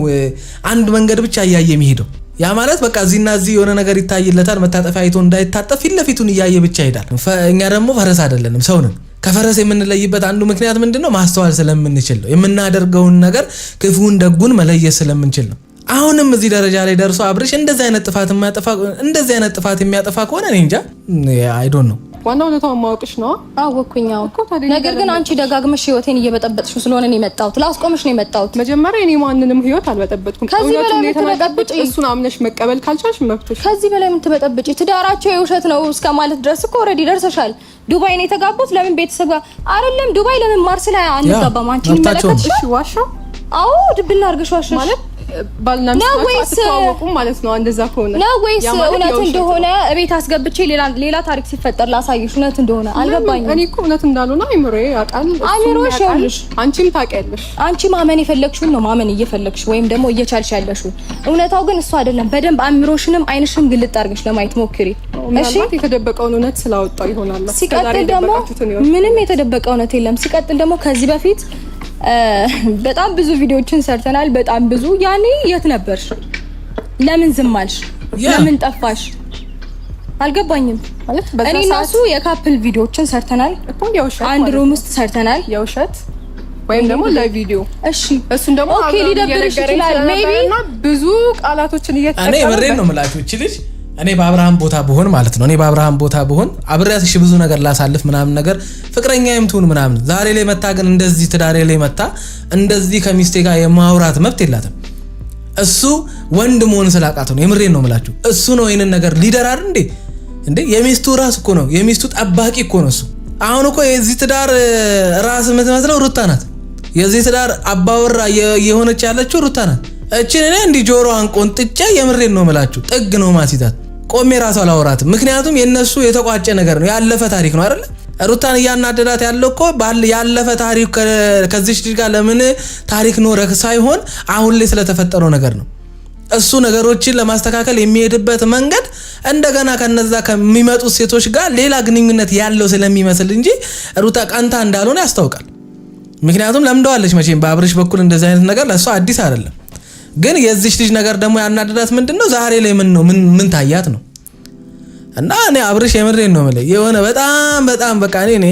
አንድ መንገድ ብቻ እያየ የሚሄደው። ያ ማለት በቃ እዚህና እዚህ የሆነ ነገር ይታይለታል። መታጠፊያ አይቶ እንዳይታጠፍ ፊት ለፊቱን እያየ ብቻ ይሄዳል። እኛ ደግሞ ፈረስ አይደለንም ሰው ነን። ከፈረስ የምንለይበት አንዱ ምክንያት ምንድነው? ማስተዋል ስለምንችል ነው። የምናደርገውን ነገር ክፉን ደጉን መለየት ስለምንችል ነው። አሁንም እዚህ ደረጃ ላይ ደርሶ አብርሽ እንደዚህ አይነት ጥፋት የሚያጠፋ ከሆነ እኔ እንጃ አይ ዶንት ኖ ዋናው እውነታውን ማወቅሽ ነው። አወኩኛው። ነገር ግን አንቺ ደጋግመሽ ህይወቴን እየበጠበጥሽ ስለሆነ ነው የመጣሁት። ላስቆምሽ ነው የመጣሁት። መጀመሪያ እኔ ማንንም ህይወት አልበጠበጥኩም። ከዚህ በላይ ምን ትበጠብጪ? እሱን አምነሽ መቀበል ካልቻልሽ መብትሽ። ከዚህ በላይ ምን ትበጠብጪ? ትዳራቸው የውሸት ነው እስከ ማለት ድረስ እኮ ኦልሬዲ ደርሰሻል። ዱባይ ነው የተጋቡት። ለምን ቤተሰብ ጋር አይደለም ዱባይ ለምን ማርስ ላይ አንጋባም? አንቺን ይመለከትሽ? እሺ ዋሻው። አዎ ድብና አድርገሽ ዋሸሽ ማለት ባልና ሚስት አትተዋወቁም ማለት ነው። እንደዛ ከሆነ ነው ወይስ እውነት እንደሆነ እቤት አስገብቼ ሌላ ታሪክ ሲፈጠር ላሳይሽ? እውነት እንደሆነ አልገባኝም። እኔ እኮ እውነት እንዳልሆነ አይምሮዬ ያውቃል። አይምሮሽ ይኸውልሽ፣ አንቺም ታውቂያለሽ። አንቺ ማመን የፈለግሽውን ነው ማመን እየፈለግሽ ወይም ደግሞ እየቻልሽ ያለሽው። እውነታው ግን እሱ አይደለም። በደንብ አእምሮሽንም አይንሽንም ግልጥ አድርገሽ ለማየት ሞክሪ እሺ። የተደበቀውን እውነት ስላወጣው ይሆናል። ሲቀጥል ደግሞ ምንም የተደበቀ እውነት የለም። ሲቀጥል ደግሞ ከዚህ በፊት በጣም ብዙ ቪዲዮዎችን ሰርተናል። በጣም ብዙ። ያኔ የት ነበርሽ? ለምን ዝም አልሽ? ለምን ጠፋሽ? አልገባኝም። ማለት እኔ እና እሱ የካፕል ቪዲዮዎችን ሰርተናል እኮ የውሸት አንድ ሩም ውስጥ ሰርተናል። የውሸት ወይም ደግሞ ለቪዲዮ እሺ። እሱን ደግሞ ኦኬ ሊደብርሽ ይችላል ሜቢ እና ብዙ ቃላቶችን እየተጠቀመ እኔ ምሬን ነው የምላችሁ እቺ ልጅ እኔ በአብርሃም ቦታ ብሆን ማለት ነው። እኔ በአብርሃም ቦታ ብሆን አብሬያት እሺ ብዙ ነገር ላሳልፍ ምናምን ነገር ፍቅረኛዬም ትሁን ምናምን ዛሬ ላይ መታ ግን እንደዚህ ትዳሬ ላይ መታ እንደዚህ ከሚስቴ ጋር የማውራት መብት የላትም። እሱ ወንድ መሆን ስላቃተው ነው። የምሬን ነው የምላችሁ። እሱ ነው ይሄንን ነገር ሊደር አይደል እንዴ? የሚስቱ ራስ እኮ ነው። የሚስቱ ጠባቂ እኮ ነው እሱ። አሁን እኮ የዚህ ትዳር ራስ የምትመስለው ሩታ ናት። የዚህ ትዳር አባወራ የሆነች ያለችው ሩታ ናት። እቺን እኔ እንዲ ጆሮዋን ቆንጥጬ የምሬን ነው የምላችሁ ጥግ ነው ማሲታት ቆሜ ራሱ አላወራትም። ምክንያቱም የነሱ የተቋጨ ነገር ነው፣ ያለፈ ታሪክ ነው አይደል? ሩታን እያናደዳት ያለው እኮ ያለፈ ታሪክ ከዚህ ልጅ ጋር ለምን ታሪክ ኖረክ ሳይሆን አሁን ላይ ስለተፈጠረው ነገር ነው። እሱ ነገሮችን ለማስተካከል የሚሄድበት መንገድ እንደገና ከነዛ ከሚመጡ ሴቶች ጋር ሌላ ግንኙነት ያለው ስለሚመስል እንጂ ሩታ ቀንታ እንዳልሆነ ያስታውቃል። ምክንያቱም ለምደዋለች መቼም በአብርሽ በኩል እንደዚህ አይነት ነገር ለሷ አዲስ አይደለም። ግን የዚህ ልጅ ነገር ደግሞ ያናደዳት ምንድነው? ዛሬ ላይ ምን ታያት ነው? እና እኔ አብርሽ የምሬን ነው ማለት የሆነ በጣም በቃ እኔ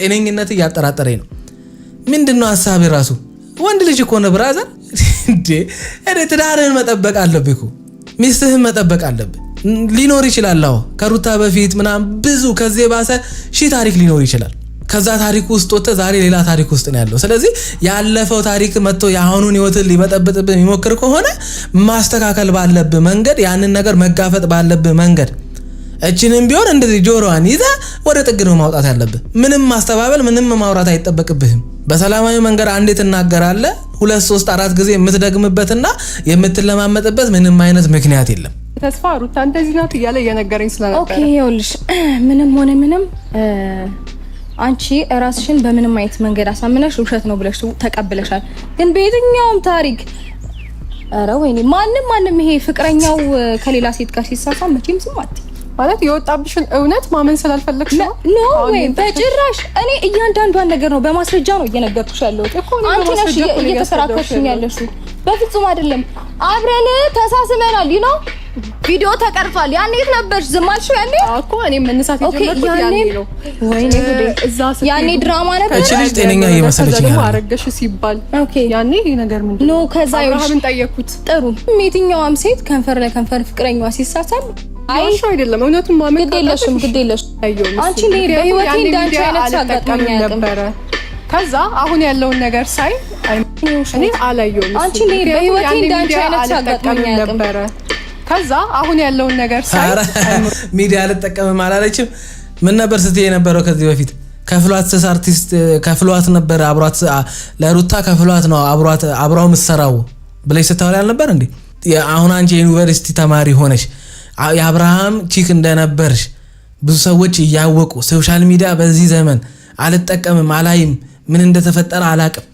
ጤነኝነት እያጠራጠረኝ ነው። ምንድነው ሐሳብ ራሱ ወንድ ልጅ እኮ ነው ብራዘር እንዴ! እኔ ትዳርህን መጠበቅ አለብህ እኮ ሚስትህን መጠበቅ አለብህ። ሊኖር ይችላል አዎ ከሩታ በፊት ምናምን ብዙ ከዚህ ባሰ ሺህ ታሪክ ሊኖር ይችላል። ከዛ ታሪክ ውስጥ ወጥተ ዛሬ ሌላ ታሪክ ውስጥ ነው ያለው። ስለዚህ ያለፈው ታሪክ መጥቶ የአሁኑን ህይወትን ሊበጠብጥብህ የሚሞክር ከሆነ ማስተካከል ባለብህ መንገድ ያንን ነገር መጋፈጥ ባለብህ መንገድ እቺንም ቢሆን እንደዚህ ጆሮዋን ይዛ ወደ ጥግ ነው ማውጣት ያለብህ። ምንም ማስተባበል ምንም ማውራት አይጠበቅብህም። በሰላማዊ መንገድ አንዴ ትናገራለህ 2 3 4 ጊዜ የምትደግምበትና የምትለማመጥበት ምንም አይነት ምክንያት የለም። ተስፋ ሩታ እንደዚህ ናት እያለ እየነገረኝ ስለነበር ኦኬ ይኸውልሽ ምንም ሆነ ምንም አንቺ ራስሽን በምንም አይነት መንገድ አሳምነሽ ውሸት ነው ብለሽ ተቀብለሻል። ግን በየትኛውም ታሪክ አረ ወይኔ ማንም ይሄ ፍቅረኛው ከሌላ ሴት ጋር ሲሳሳም መቼም ዝም አትይ ማለት የወጣብሽን እውነት ማመን ስላልፈለግሽ ነው ወይ? በጭራሽ እኔ እያንዳንዷን ነገር ነው በማስረጃ ነው እየነገርኩሽ ያለሁት። አንቺ ነሽ እየተከራከርሽኝ ያለሽው። በፍጹም አይደለም። አብረን ተሳስመናል ነው ቪዲዮ ተቀርጿል። ያኔ የት ነበርሽ? ዝም አልሽው ያኔ እኮ እኔ መነሳት የጀመርኩት ያኔ ነው። ወይኔ ያኔ ድራማ ነበር። እቺ ልጅ ጤነኛ እየመሰለች ነው አረገሽ ሲባል ያኔ ይሄ ነገር ምንድን ነው? ከዛ አብርሃምን ጠየቅኩት። ጥሩ የትኛዋም ሴት ከንፈር ለከንፈር ፍቅረኛዋ ሲሳሳም አይሽ አይደለም እውነቱን ማመን ግድ የለሽም። አንቺ ላይ በህይወቴ እንዳንቺ አይነት አጋጣሚ ነበር። ከዛ አሁን ያለውን ነገር ሳይ እኔ አላየሁም። አንቺ ላይ በህይወቴ እንዳንቺ አይነት አጋጣሚ ነበር። ከዛ አሁን ያለውን ነገር ሳይ ሚዲያ አልጠቀምም አላለችም። ምን ነበር ስትይ የነበረው ከዚህ በፊት? ከፍሏት አርቲስት ከፍሏት ነበር አብሯት ለሩታ ከፍሏት ነው አብሯው ምሰራው ብለሽ ስታወሪ አልነበር እንዴ? አሁን አንቺ የዩኒቨርሲቲ ተማሪ ሆነሽ የአብርሃም ቺክ እንደነበርሽ ብዙ ሰዎች እያወቁ ሶሻል ሚዲያ በዚህ ዘመን አልጠቀምም አላይም ምን እንደተፈጠረ አላቅም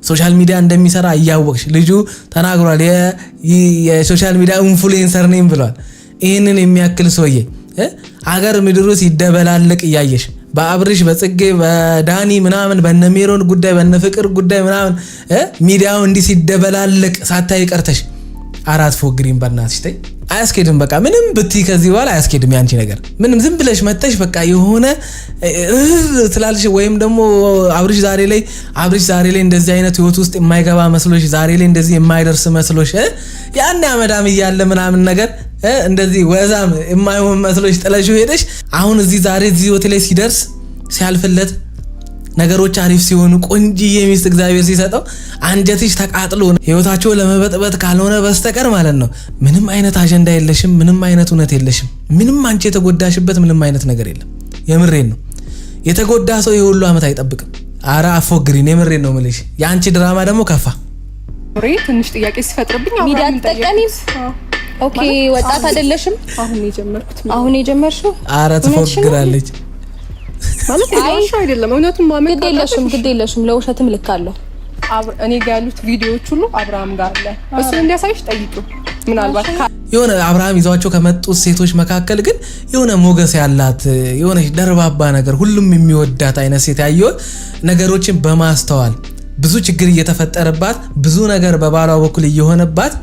ሶሻል ሚዲያ እንደሚሰራ እያወቅሽ ልጁ ተናግሯል። የሶሻል ሚዲያ ኢንፍሉዌንሰር ነኝ ብሏል። ይሄንን የሚያክል ሰውዬ አገር ምድሩ ሲደበላለቅ እያየሽ በአብርሽ በጽጌ በዳኒ ምናምን በነሜሮን ጉዳይ በነፍቅር ጉዳይ ምናምን ሚዲያው እንዲህ ሲደበላለቅ ሳታይ ቀርተሽ አራት ፎግሪን በእናትሽ ተይ። አያስኬድም። በቃ ምንም ብትይ ከዚህ በኋላ አያስኬድም ያንቺ ነገር። ምንም ዝም ብለሽ መተሽ በቃ የሆነ ትላልሽ ወይም ደግሞ አብርሽ ዛሬ ላይ እንደዚህ አይነት ህይወት ውስጥ የማይገባ መስሎሽ ዛሬ ላይ እንደዚህ የማይደርስ መስሎሽ ያኔ አመዳም እያለ ምናምን ነገር እንደዚህ ወዛም የማይሆን መስሎሽ ጥለሽው ሄደሽ አሁን እዚህ ዛሬ እዚህ ሆቴል ላይ ሲደርስ ሲያልፍለት ነገሮች አሪፍ ሲሆኑ ቆንጂዬ ሚስት እግዚአብሔር ሲሰጠው አንጀትሽ ተቃጥሎ ህይወታቸው ለመበጥበጥ ካልሆነ በስተቀር ማለት ነው ምንም አይነት አጀንዳ የለሽም፣ ምንም አይነት እውነት የለሽም፣ ምንም አንቺ የተጎዳሽበት ምንም አይነት ነገር የለም። የምሬን ነው። የተጎዳ ሰው የሁሉ አመት አይጠብቅም። አራ አፎግሪን የምሬን ነው የምልሽ። የአንቺ ድራማ ደግሞ ከፋ። ትንሽ ጥያቄ ሲፈጥርብኝ ሚዲያ ተጠቀሚስ? ኦኬ ወጣት አይደለሽም? አሁን የጀመርሽው? አራ ትፎግራለች ማለት ነው አይደለም። እውነቱን ማመን ግድ የለሽም። ለውሸትም ልክ አለው። እኔ ጋር ያሉት ቪዲዮዎች ሁሉ አብርሃም ጋር አለ። እሱን እንዲያሳይሽ ጠይቁ። ምናልባት የሆነ አብርሃም ይዟቸው ከመጡት ሴቶች መካከል ግን የሆነ ሞገስ ያላት የሆነ ደርባባ ነገር ሁሉም የሚወዳት አይነት ሴት ያየው ነገሮችን በማስተዋል ብዙ ችግር እየተፈጠረባት ብዙ ነገር በባሏ በኩል እየሆነባት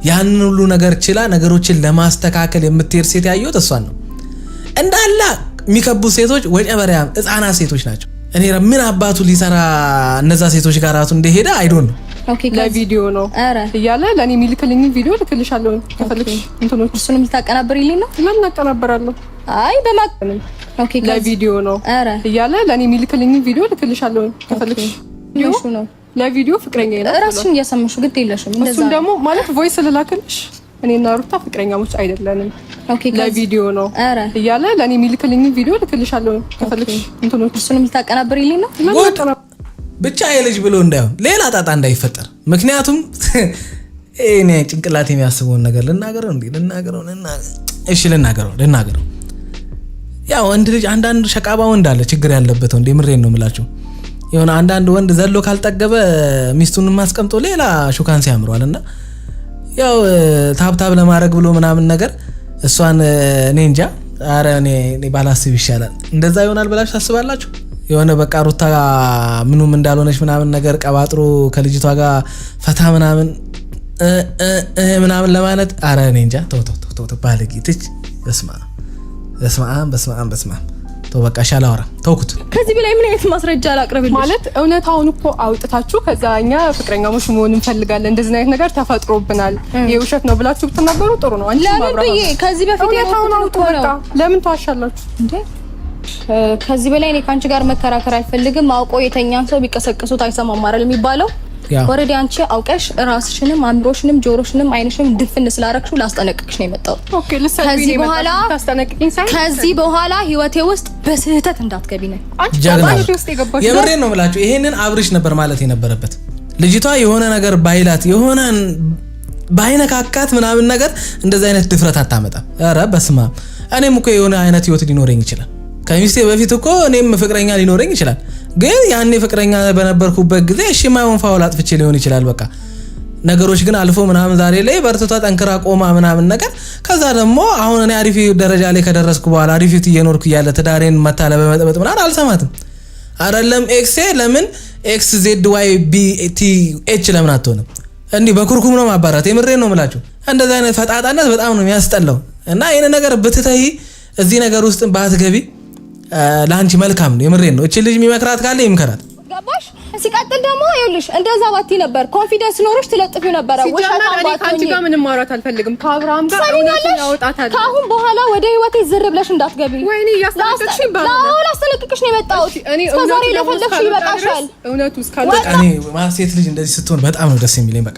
ያንን ሁሉ ነገር ችላ ነገሮችን ለማስተካከል የምትሄድ ሴት ያየው እሷን ነው። እንዳላ የሚከቡ ሴቶች ወጨበሪያም ህፃናት ሴቶች ናቸው። እኔ ምን አባቱ ሊሰራ እነዛ ሴቶች ጋር አቱ እንደሄደ አይዶን ነው። ኦኬ ለቪዲዮ ነው እያለ ለኔ ሚልክልኝ ቪዲዮ ልክልሻለሁ ከፈልክሽ እንትኖች እሱንም ልታቀናብሪልኝ ነው? ለምን አቀናበራለሁ? አይ በማቀንም ኦኬ ለቪዲዮ ነው እያለ ለኔ ሚልክልኝ ቪዲዮ ልክልሻለሁ ከፈልክሽ ነው። ለቪዲዮ ፍቅረኛ ይላል። ራስሽን እያሰማሽው ግድ የለሽም። እንደዛ እሱን ደግሞ ማለት ቮይስ ልላክልሽ እኔና ሩታ ፍቅረኛሞች አይደለንም። ኦኬ ለቪዲዮ ነው እያለ ለኔ ሚልክልኝ ቪዲዮ ልክልሻለሁ ከፈልክሽ እንትኖች እሱንም ልታቀናብሪልኝ ነው? ብቻ የልጅ ብሎ እንዳይሆን ሌላ ጣጣ እንዳይፈጠር። ምክንያቱም እኔ ጭንቅላት የሚያስበውን ነገር ልናገረው እሺ ልናገረው ያው አንድ ልጅ አንዳንድ ሸቃባ ወንድ አለ ችግር ያለበት ወንድ ምሬን ነው የምላችሁ። የሆነ አንዳንድ ወንድ ዘሎ ካልጠገበ ሚስቱን ማስቀምጦ ሌላ ሹካን ሲያምሯልና ያው ታብታብ ለማድረግ ብሎ ምናምን ነገር እሷን እኔ እንጃ። አረ እኔ ባላስብ ይሻላል። እንደዛ ይሆናል ብላችሁ ታስባላችሁ? የሆነ በቃ ሩታ ምኑም እንዳልሆነች ምናምን ነገር ቀባጥሮ ከልጅቷ ጋር ፈታ ምናምን ለማለት አረ እኔ እንጃ። ተው ባለጌ ትች በስመ አብ ተው በቃ ሻላወራ ተውኩት። ከዚህ በላይ ምን አይነት ማስረጃ አላቅርብልሽ? ማለት እውነታውን እኮ አውጥታችሁ ከዛኛ ፍቅረኛሞች መሆን እንፈልጋለን እንደዚህ አይነት ነገር ተፈጥሮብናል የውሸት ነው ብላችሁ ብትናገሩ ጥሩ ነው። አንቺ ማብራራ ከዚህ በፊት እውነታውን አውጡ በቃ። ለምን ተዋሻላችሁ እንዴ? ከዚህ በላይ እኔ ካንቺ ጋር መከራከር አልፈልግም። አውቆ የተኛን ሰው ቢቀሰቅሱት አይሰማም አይደል የሚባለው? ወረዲ አንቺ አውቀሽ ራስሽንም አምሮሽንም ጆሮሽንም አይንሽንም ድፍን ስላረክሽው ላስጠነቅቅሽ ነው የመጣው። ኦኬ ለሰብኝ ከዚህ በኋላ ህይወቴ ውስጥ በስህተት እንዳትገቢ ነው። ጀግናሽ ውስጥ የገባሽ የምሬን ነው የምላችሁ። ይሄንን አብርሽ ነበር ማለት የነበረበት። ልጅቷ የሆነ ነገር ባይላት የሆነ ባይነካካት ምናምን ነገር እንደዚህ አይነት ድፍረት አታመጣም። ኧረ በስመ አብ። እኔም እኮ የሆነ አይነት ህይወት ሊኖረኝ ይችላል ከሚስቴ በፊት እኮ እኔም ፍቅረኛ ሊኖረኝ ይችላል። ግን ያኔ ፍቅረኛ በነበርኩበት ጊዜ እሺ ማይሆን ፋውል አጥፍቼ ሊሆን ይችላል። በቃ ነገሮች ግን አልፎ ምናምን ዛሬ ላይ በርትቷ ጠንክራ ቆማ ምናምን ነገር ከዛ ደግሞ አሁን እኔ አሪፍ ደረጃ ላይ ከደረስኩ በኋላ አሪፍ እየኖርኩ እያለ ትዳሬን መታለ በመጠበጥ ምናምን አልሰማትም። አይደለም ኤክስ ለምን ኤክስ ዜድ ዋይ ቢ ቲ ኤች ለምን አትሆንም? እንዲህ በኩርኩም ነው ማባራት። የምሬን ነው የምላችሁ። እንደዛ አይነት ፈጣጣነት በጣም ነው የሚያስጠላው። እና ይሄን ነገር ብትተይ እዚህ ነገር ውስጥ ባትገቢ ለአንቺ መልካም ነው። የምሬን ነው። እቺ ልጅ የሚመክራት ካለ ይምከራት። ገባሽ? ሲቀጥል ደግሞ ይኸውልሽ እንደዛ ባቲ ነበር ኮንፊደንስ ኖሮሽ ትለጥፊው ነበር። አንቺ ጋር ምንም ማውራት አልፈልግም። ከአብርሃም ጋር እውነቱን ያወጣታል። ከአሁን በኋላ ወደ ህይወቴ ዝር ብለሽ እንዳትገቢ። ወይኔ ያስተነቅቅሽኝ ላስተነቅቅሽ ነው የመጣሁት። እስከዛሬ ለፈለግሽ ይበቃሻል። እውነቱ እስካለ እኔ ሴት ልጅ እንደዚህ ስትሆን በጣም ነው ደስ የሚለኝ። በቃ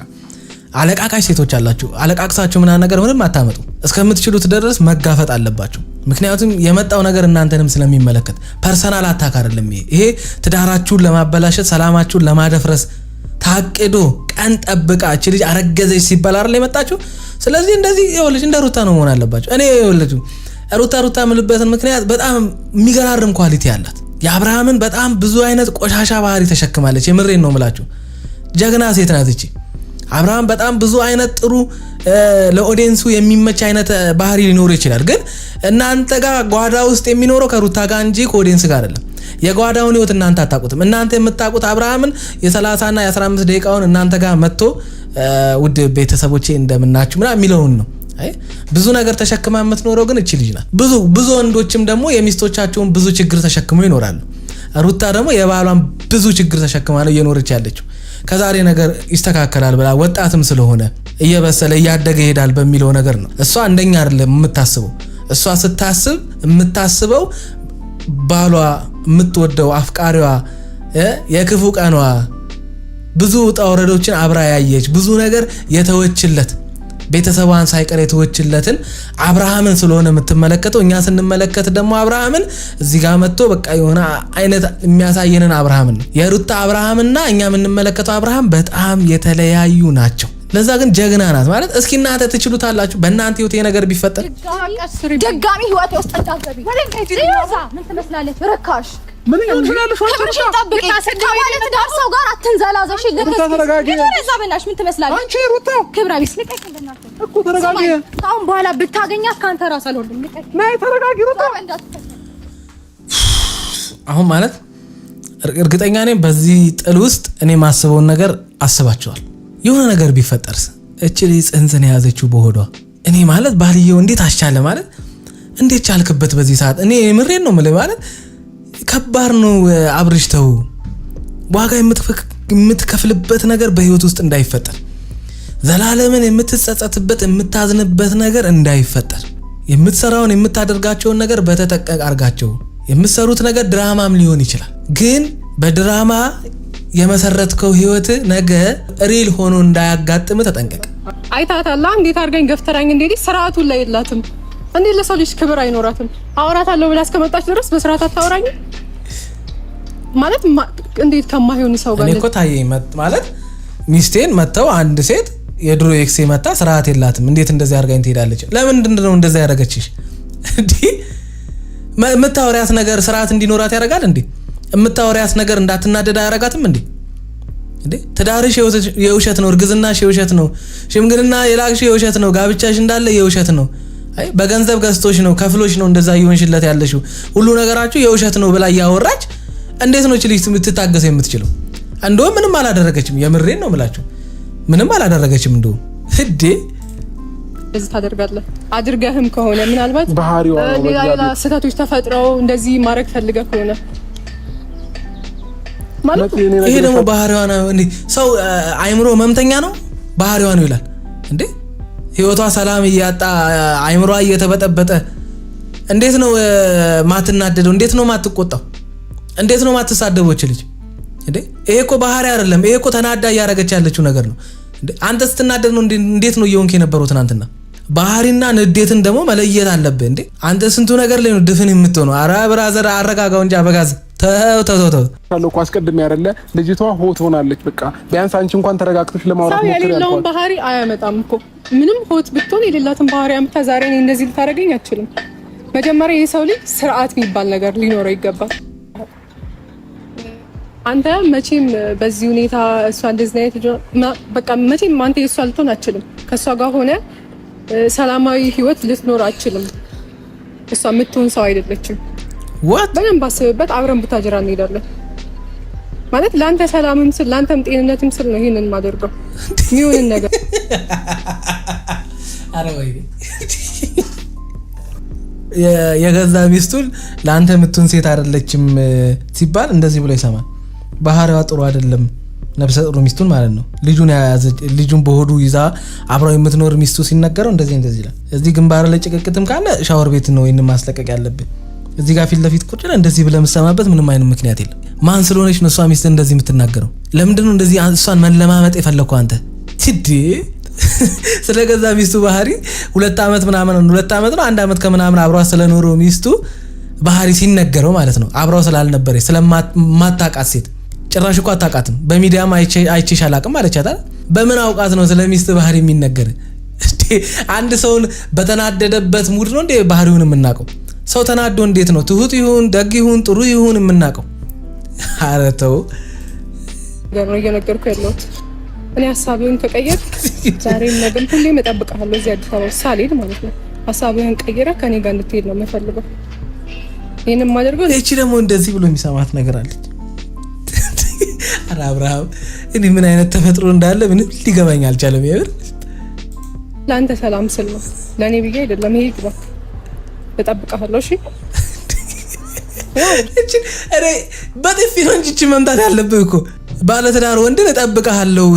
አለቃቃሽ ሴቶች አላችሁ። አለቃቅሳችሁ ምናምን ነገር ምንም አታመጡ። እስከምትችሉት ድረስ መጋፈጥ አለባችሁ። ምክንያቱም የመጣው ነገር እናንተንም ስለሚመለከት ፐርሰናል አታክ አይደለም። ይሄ ትዳራችሁን ለማበላሸት ሰላማችሁን ለማደፍረስ ታቅዶ ቀን ጠብቃ እቺ ልጅ አረገዘች ሲባል አይደል የመጣችሁ። ስለዚህ እንደዚህ ይኸውልሽ እንደ ሩታ ነው መሆን አለባችሁ። እኔ ይኸውልሽ ሩታ የምልበትን ምክንያት በጣም የሚገራርም ኳሊቲ ያላት የአብርሃምን በጣም ብዙ አይነት ቆሻሻ ባህሪ ተሸክማለች። የምሬን ነው የምላችሁ። ጀግና ሴት ናት እቺ። አብርሃም በጣም ብዙ አይነት ጥሩ ለኦዲየንሱ የሚመች አይነት ባህሪ ሊኖር ይችላል። ግን እናንተ ጋር ጓዳ ውስጥ የሚኖረው ከሩታ ጋር እንጂ ከኦዲየንስ ጋር አይደለም። የጓዳውን ህይወት እናንተ አታውቁትም። እናንተ የምታውቁት አብርሃምን የ30 እና የ15 ደቂቃውን እናንተ ጋር መጥቶ ውድ ቤተሰቦቼ እንደምናችሁ ምናምን የሚለውን ነው። አይ ብዙ ነገር ተሸክማ የምትኖረው ግን እቺ ልጅ ናት። ብዙ ወንዶችም ደግሞ የሚስቶቻቸውን ብዙ ችግር ተሸክመው ይኖራሉ። ሩታ ደግሞ የባሏን ብዙ ችግር ተሸክማ ነው እየኖረች ያለችው። ከዛሬ ነገር ይስተካከላል ብላ ወጣትም ስለሆነ እየበሰለ እያደገ ይሄዳል በሚለው ነገር ነው። እሷ እንደኛ አይደለም የምታስበው። እሷ ስታስብ የምታስበው ባሏ የምትወደው አፍቃሪዋ የክፉ ቀኗ ብዙ ውጣ ውረዶችን አብራ ያየች ብዙ ነገር የተወችለት ቤተሰቧን ሳይቀር የተወችለትን አብርሃምን ስለሆነ የምትመለከተው። እኛ ስንመለከት ደግሞ አብርሃምን እዚህ ጋር መጥቶ በቃ የሆነ አይነት የሚያሳየንን አብርሃምን ነው። የሩታ አብርሃምና እኛ የምንመለከተው አብርሃም በጣም የተለያዩ ናቸው። ለዛ ግን ጀግና ናት ማለት እስኪ እናንተ ትችሉታላችሁ። በእናንተ ህይወት ነገር ቢፈጠር ደጋሚ ህይወት ውስጥ ተጣጣቢ ምን ትመስላለች? ረካሽ ምን ይሆናልሽ? ከብርሽ ጠብቂ ከማለት ጋር ሰው ጋር አትንዘላዘሽ። ለተረጋጋ በናሽ ምን ትመስላለች? አንቺ ሩታ ክብራ ቢስ ልቀቅ እንደናት እኮ ተረጋጊ። አሁን በኋላ ብታገኛት ካንተ ራስ አልወርድም። ልቀቅ ነይ ተረጋጊ ሩታ። አሁን ማለት እርግጠኛ ነኝ በዚህ ጥል ውስጥ እኔ ማስበውን ነገር አስባቸዋል። የሆነ ነገር ቢፈጠርስ እቺ ልጅ ጽንስን የያዘችው በሆዷ እኔ ማለት ባልየው እንዴት አስቻለ ማለት እንዴት ቻልክበት በዚህ ሰዓት? እኔ ምሬን ነው የምልህ ማለት ከባድ ነው። አብርሽተው ዋጋ የምትከፍልበት ነገር በህይወት ውስጥ እንዳይፈጠር፣ ዘላለምን የምትጸጸትበት የምታዝንበት ነገር እንዳይፈጠር፣ የምትሰራውን የምታደርጋቸውን ነገር በተጠቀቅ አርጋቸው። የምትሰሩት ነገር ድራማም ሊሆን ይችላል፣ ግን በድራማ የመሰረትከው ህይወት ነገ ሪል ሆኖ እንዳያጋጥም ተጠንቀቅ። አይታታላ እንዴት አርጋኝ ገፍተራኝ እንዴት ስርዓቱ ላይ የላትም እንዴ? ለሰው ልጅ ክብር አይኖራትም? አወራታለሁ ብላ እስከመጣች ድረስ በስርዓት አታወራኝ ማለት እንዴት ከማይሆን ሰው ጋር? እኔ እኮ ታየኝ ማለት ሚስቴን መተው አንድ ሴት የድሮ ኤክሴ መታ ስርዓት የላትም እንዴት እንደዚህ አርጋኝ ትሄዳለች? ለምንድን ነው እንደዛ ያደረገችሽ? እንዴ የምታወሪያት ነገር ስርዓት እንዲኖራት ያደርጋል እንዴ? የምታወሪያት ነገር እንዳትናደድ አያረጋትም እንዴ? እንዴ ትዳርሽ የውሸት ነው፣ እርግዝናሽ የውሸት ነው፣ ሽምግልና የላክሽ የውሸት ነው፣ ጋብቻሽ እንዳለ የውሸት ነው። አይ በገንዘብ ገዝቶሽ ነው ከፍሎሽ ነው እንደዛ ይሆንሽለት ያለሽው ሁሉ ነገራችሁ የውሸት ነው ብላ ያወራች እንዴት ነው እቺ ልጅ የምትታገስ የምትችለው? እንደው ምንም አላደረገችም። የምሬን ነው የምላችሁ ምንም አላደረገችም። እንደው ህዴ እዚህ ታደርጋለህ አድርገህም ከሆነ ምናልባት ባህሪዋ ሌላ ስህተቶች ተፈጥረው እንደዚህ ማድረግ ፈልገህ ከሆነ ማለት ይሄ ደግሞ ባህሪዋ ነው እንዴ? ሰው አይምሮ መምተኛ ነው ባህሪዋ ነው ይላል እንዴ? ህይወቷ ሰላም እያጣ አይምሮዋ እየተበጠበጠ እንዴት ነው ማትናደደው? እንዴት ነው ማትቆጣው? እንዴት ነው ማትሳደበው ልጅ እንዴ? ይሄ እኮ ባህሪ አይደለም። ይሄ እኮ ተናዳ እያረገች ያለችው ነገር ነው እንዴ? አንተ ስትናደድ ነው እንዴት ነው እየሆንክ የነበረው ትናንትና? ባህሪና ንዴትን ደግሞ መለየት አለብህ እንዴ? አንተ ስንቱ ነገር ላይ ነው ድፍን የምትሆነው? ኧረ ብራዘር አረጋጋው እንጂ አበጋዝ ተው ካለው እኮ አስቀድሜ አይደለ ልጅቷ ሆት ሆናለች። በቃ ቢያንስ አንቺ እንኳን ተረጋግተሽ ለማውራት ሞክሪ። የሌለውን ባህሪ አያመጣም እኮ ምንም ሆት ብትሆን የሌላትን ባህሪ አምታ ዛሬ እኔ እንደዚህ ልታደርገኝ አትችልም። መጀመሪያ የሰው ልጅ ስርዓት የሚባል ነገር ሊኖረው ይገባል። አንተ መቼም በዚህ ሁኔታ እሷ እንደዚህ አይነት በቃ መቼም አንተ የእሷ ልትሆን አትችልም። ከእሷ ጋር ሆነ ሰላማዊ ህይወት ልትኖር አትችልም። እሷ የምትሆን ሰው አይደለችም። በደንብ አስብበት። አብረን ቡታጅራ እንሄዳለን ማለት ለአንተ ሰላምም ስል ለአንተም ጤንነትም ስል ነው ይሄንን ማደርገው የሚሆንን ነገር አረወይ የገዛ ሚስቱን ለአንተ የምትሆን ሴት አይደለችም ሲባል እንደዚህ ብሎ ይሰማል። ባህሪዋ ጥሩ አይደለም ነፍሰ ጥሩ ሚስቱን ማለት ነው። ልጁን በሆዱ ይዛ አብራው የምትኖር ሚስቱ ሲነገረው እንደዚህ ይላል። እዚህ ግንባር ላይ ጭቅቅትም ካለ ሻወር ቤት ነው ወይንም ማስለቀቅ ያለብህ። እዚህ ጋር ፊት ለፊት ቁጭ ብለህ እንደዚህ ብለህ የምትሰማበት ምንም አይነት ምክንያት የለም። ማን ስለሆነች ነው እሷ ሚስት እንደዚህ የምትናገረው? ለምንድን ነው እንደዚህ እሷን መለማመጥ የፈለግከው አንተ? ትዲ ስለገዛ ሚስቱ ባህሪ 2 ዓመት ምናምን 2 ዓመት ነው 1 ዓመት ከምናምን አብሯ ስለኖረው ሚስቱ ባህሪ ሲነገረው ማለት ነው። አብራው ስላልነበረ ስለማታውቃት ሴት ጭራሽ እኮ አታውቃትም። በሚዲያም አይቼሽ አላውቅም አለቻት። በምን አውቃት ነው ስለ ሚስት ባህሪ የሚነገር? አንድ ሰውን በተናደደበት ሙድ ነው እንዴ ባህሪውን የምናውቀው? ሰው ተናዶ እንዴት ነው ትሁት ይሁን ደግ ይሁን ጥሩ ይሁን የምናውቀው? ኧረ ተው ገና እየነገርኩ ያለሁት እኔ ሀሳብህን ከቀየር ዛሬም ነገም ሁሌም እጠብቅሃለሁ እዚህ አዲስ አበባ ሳልሄድ ማለት ነው። ሀሳብህን ቀይረህ ከኔ ጋር እንድትሄድ ነው የምፈልገው። ይሄንን ማደርገው እቺ ደግሞ እንደዚህ ብሎ የሚሰማት ነገር አለች። ኧረ አብርሃም እኔ ምን አይነት ተፈጥሮ እንዳለ ምንም ሊገባኝ አልቻለም። ይሄር ለአንተ ሰላም ስል ነው ለኔ ብዬ አይደለም። ይሄ ግባ እጠብቅሃለሁ። እሺ እቺ እኔ በጥፊ ነው እንጂ መምታት ያለብህ እኮ ባለትዳር ወንድን እጠብቅሃለሁ።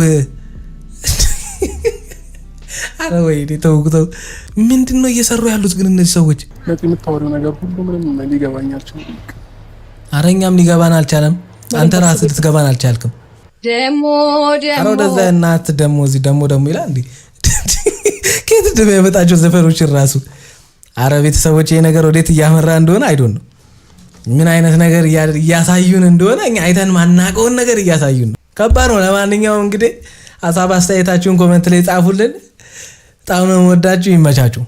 አረ ወይኔ ተው። ምንድን ነው እየሰሩ ያሉት ግን እነዚህ ሰዎች? የምታወሪው ነገር ሁሉ ምንም ሊገባኝ አልቻለም። አረ እኛም ሊገባን አልቻለም። አንተ ራስህ ልትገባን አልቻልክም። ደሞ አረ ወደዛ እናት ደሞ እዚህ ደሞ ይላል እንዴ? ከየት ደሞ ያመጣቸው ዘፈኖች ራሱ። አረ ቤተሰቦች ይሄ ነገር ወዴት እያመራ እንደሆነ አይዶን ነው። ምን አይነት ነገር እያሳዩን እንደሆነ እኛ አይተን ማናቀውን ነገር እያሳዩን ነው። ከባድ ነው። ለማንኛውም እንግዲህ ሀሳብ አስተያየታችሁን ኮሜንት ላይ ጻፉልን። በጣም ነው የምወዳችሁ። ይመቻችሁ።